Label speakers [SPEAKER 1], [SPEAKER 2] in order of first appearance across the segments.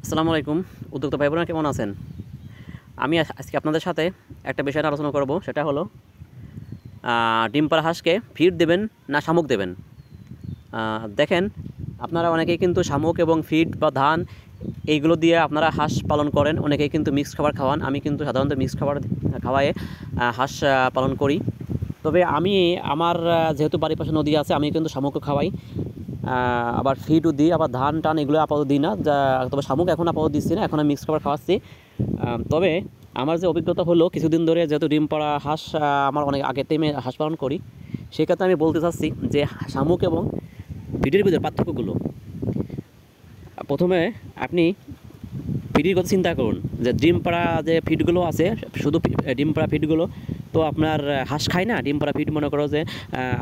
[SPEAKER 1] আসসালামু আলাইকুম উদ্যোক্তা ভাই বোনেরা কেমন আছেন? আমি আজকে আপনাদের সাথে একটা বিষয় নিয়ে আলোচনা করব, সেটা হলো ডিম পাড়া হাঁসকে ফিড দেবেন না শামুক দেবেন। দেখেন, আপনারা অনেকেই কিন্তু শামুক এবং ফিড বা ধান এইগুলো দিয়ে আপনারা হাঁস পালন করেন, অনেকেই কিন্তু মিক্সড খাবার খাওয়ান। আমি কিন্তু সাধারণত মিক্সড খাবার খাওয়ায়ে হাঁস পালন করি। তবে আমি আমার যেহেতু বাড়ির পাশে নদী আছে, আমি কিন্তু শামুকও খাওয়াই, আবার ফিডও দিই, আবার ধান টান এগুলো আপাতত দিই না। তবে শামুক এখন আপাতত দিচ্ছি না, এখন আমি মিক্সড খাবার খাওয়াচ্ছি। তবে আমার যে অভিজ্ঞতা হলো কিছুদিন ধরে, যেহেতু ডিম পাড়া হাঁস আমার অনেক আগের টাইমে হাঁস পালন করি, সেক্ষেত্রে আমি বলতে চাচ্ছি যে শামুক এবং ফিডের ভিতরে পার্থক্যগুলো। প্রথমে আপনি ফিডের কথা চিন্তা করুন, যে ডিম পাড়া যে ফিডগুলো আছে, শুধু ডিম পাড়া ফিডগুলো তো আপনার হাঁস খায় না। ডিম পাড়া ফিড মনে করো যে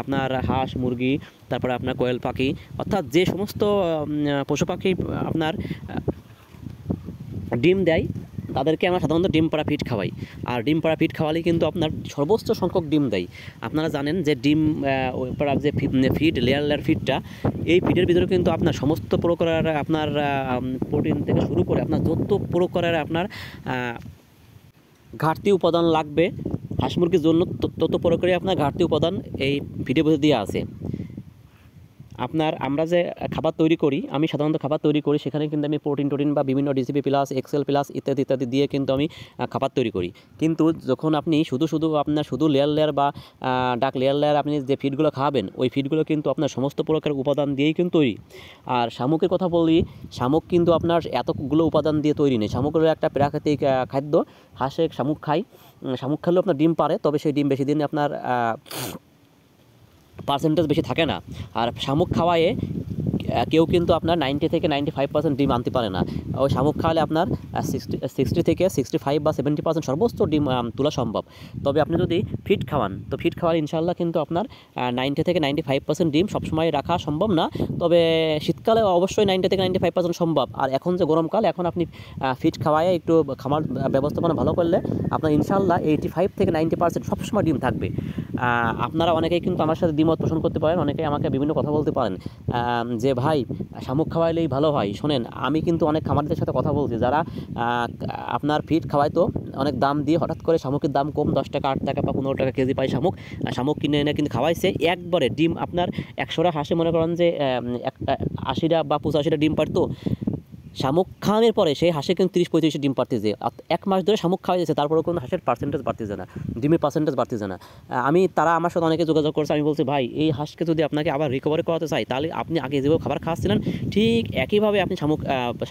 [SPEAKER 1] আপনার হাঁস, মুরগি, তারপরে আপনার কোয়েল পাখি, অর্থাৎ যে সমস্ত পশু পাখি আপনার ডিম দেয়, তাদেরকে আমরা সাধারণত ডিম পাড়া ফিড খাওয়াই। আর ডিম পাড়া ফিড খাওয়ালে কিন্তু আপনার সর্বোচ্চ সংখ্যক ডিম দেয়। আপনারা জানেন যে ডিম পাড়া যে ফিড, লেয়ার ফিডটা, এই ফিডের ভিতরে কিন্তু আপনার সমস্ত প্রকারের আপনার প্রোটিন থেকে শুরু করে আপনার যত প্রকারের আপনার ঘাটতি উপাদান লাগবে হাঁস মুরগির জন্য, তত প্রকারে আপনার ঘাটতি উপাদান এই ফিডের ভিতরে দেওয়া আছে। আমরা যে খাবার তৈরি করি, আমি সাধারণত খাবার তৈরি করি, সেখানে কিন্তু আমি প্রোটিন বা বিভিন্ন ডিসিপি প্লাস, এক্সেল প্লাস ইত্যাদি দিয়ে কিন্তু আমি খাবার তৈরি করি। কিন্তু যখন আপনি শুধু লেয়ার বা ডাক লেয়ার আপনি যে ফিডগুলো খাওয়াবেন, ওই ফিডগুলো কিন্তু আপনার সমস্ত প্রকার উপাদান দিয়েই কিন্তু তৈরি। আর শামুকের কথা বলি, শামুক কিন্তু আপনার এতগুলো উপাদান দিয়ে তৈরি নেই। শামুকের একটা প্রাকৃতিক খাদ্য। হাঁসে শামুক খায়, শামুক খেলেও আপনার ডিম পারে, তবে সেই ডিম বেশি দিন আপনার পার্সেন্টেজ বেশি থাকে না। আর শামুক খাওয়ায়ে কেউ কিন্তু আপনার 90 থেকে 95% ডিম আনতে পারে না। ওই শামুক খাওয়ালে আপনার 60 থেকে 65 বা 70% সর্বোচ্চ ডিম তোলা সম্ভব। তবে আপনি যদি ফিড খাওয়ান, তো ফিড খাওয়ালে ইনশাল্লাহ কিন্তু আপনার 90 থেকে 95% ডিম সবসময় রাখা সম্ভব না। তবে শীতকালে অবশ্যই 90 থেকে 95% সম্ভব। আর এখন যে গরমকাল, এখন আপনি ফিড খাওয়ায় একটু খামার ব্যবস্থাপনা ভালো করলে আপনার ইনশাল্লাহ 85 থেকে 90% সবসময় ডিম থাকবে। আপনারা অনেকেই কিন্তু আমার সাথে দ্বিমত পোষণ করতে পারেন, অনেকেই আমাকে বিভিন্ন কথা বলতে পারেন যে ভাই শামুক খাওয়াইলেই ভালো হয়। শোনেন, আমি কিন্তু অনেক খামারিদের সাথে কথা বলছি, যারা আপনার ফিড খাওয়াইতো অনেক দাম দিয়ে, হঠাৎ করে শামুকের দাম কম, 10 টাকা 8 টাকা বা 15 টাকা কেজি পায় শামুক কিনে এনে কিন্তু খাওয়াইছে। একবারে ডিম আপনার 100টা হাঁসে মনে করেন যে 80টা বা 85টা ডিম পারতো। শামুক খাওয়ানোর পরে সেই হাঁসে কিন্তু 30-35 ডিম পারতেছে। 1 মাস ধরে শামুক খাওয়া যাচ্ছে, তারপরেও কোনো হাঁসের পার্সেন্টেজ বাড়তেছে না, ডিমের পার্সেন্টেজ বাড়তেছে না। তারা আমার সাথে অনেকে যোগাযোগ করছে। আমি বলছি ভাই, এই হাঁসকে যদি আপনাকে আবার রিকভারি করাতে চাই, তাহলে আপনি আগে যেভাবে খাবার খাওয়াচ্ছিলেন ঠিক একইভাবে আপনি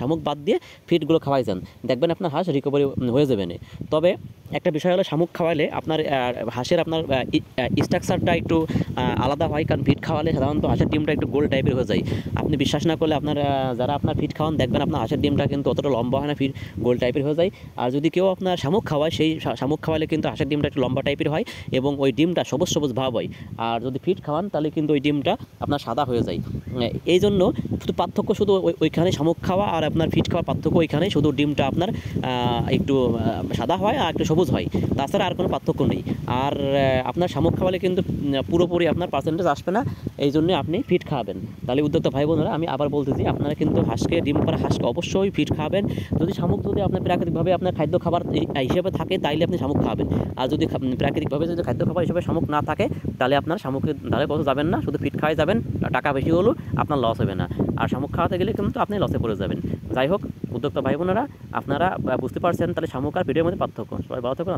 [SPEAKER 1] শামুক বাদ দিয়ে ফিডগুলো খাওয়াই যান, দেখবেন আপনার হাঁস রিকভারি হয়ে যাবে না। তবে একটা বিষয় হলো, শামুক খাওয়ালে আপনার হাঁসের আপনার স্ট্রাকচারটা একটু আলাদা হয়, কারণ ফিড খাওয়ালে সাধারণত হাঁসের ডিমটা একটু গোল টাইপের হয়ে যায়। আপনি বিশ্বাস না করলে আপনার যারা আপনার ফিড খাওয়ান, দেখবেন আপনার হাঁসের ডিমটা কিন্তু অতটা লম্বা হয় না, ফিড গোল টাইপের হয়ে যায়। আর যদি কেউ আপনার শামুক খাওয়ায়, সেই শামুক খাওয়ালে কিন্তু হাঁসের ডিমটা একটু লম্বা টাইপের হয় এবং ওই ডিমটা সবুজ সবুজ ভাব হয়। আর যদি ফিড খাওয়ান, তাহলে কিন্তু ওই ডিমটা আপনার সাদা হয়ে যায়। এই জন্য শুধু পার্থক্য শুধু ওইখানে শামুক খাওয়া আর আপনার ফিড খাওয়ার পার্থক্য ওইখানে, শুধু ডিমটা আপনার একটু সাদা হয় আর একটু সবুজ হয়, তাছাড়া আর কোনো পার্থক্য নেই। আর আপনার শামুক খাওয়ালে কিন্তু পুরোপুরি আপনার পার্সেন্টেজ আসবে না, এই জন্য আপনি ফিড খাওয়াবেন। তাহলে উদ্যোক্তা ভাই বোনেরা, আমি আবার বলতেছি, আপনারা কিন্তু ডিম পাড়া হাঁসকে অবশ্যই ফিড খাওয়াবেন। যদি শামুক যদি আপনার প্রাকৃতিকভাবে আপনার খাদ্য খাবার হিসেবে থাকে, তাইলে আপনি শামুক খাওয়াবেন। আর যদি প্রাকৃতিকভাবে যদি খাদ্য খাবার হিসেবে শামুক না থাকে, তাহলে আপনার শামুকের ধারে কত যাবেন না, শুধু ফিড খাওয়াই যাবেন। টাকা বেশি হলেও আপনার লস হবে না, আর শামুক খাওয়াতে গেলে কিন্তু আপনি লসে পড়ে যাবেন। যাই হোক উদ্যোক্তা ভাই বোনেরা, আপনারা বুঝতে পারছেন তাহলে শামুক আর ফিডের মধ্যে পার্থক্য। সবাই ভালো থাকুন।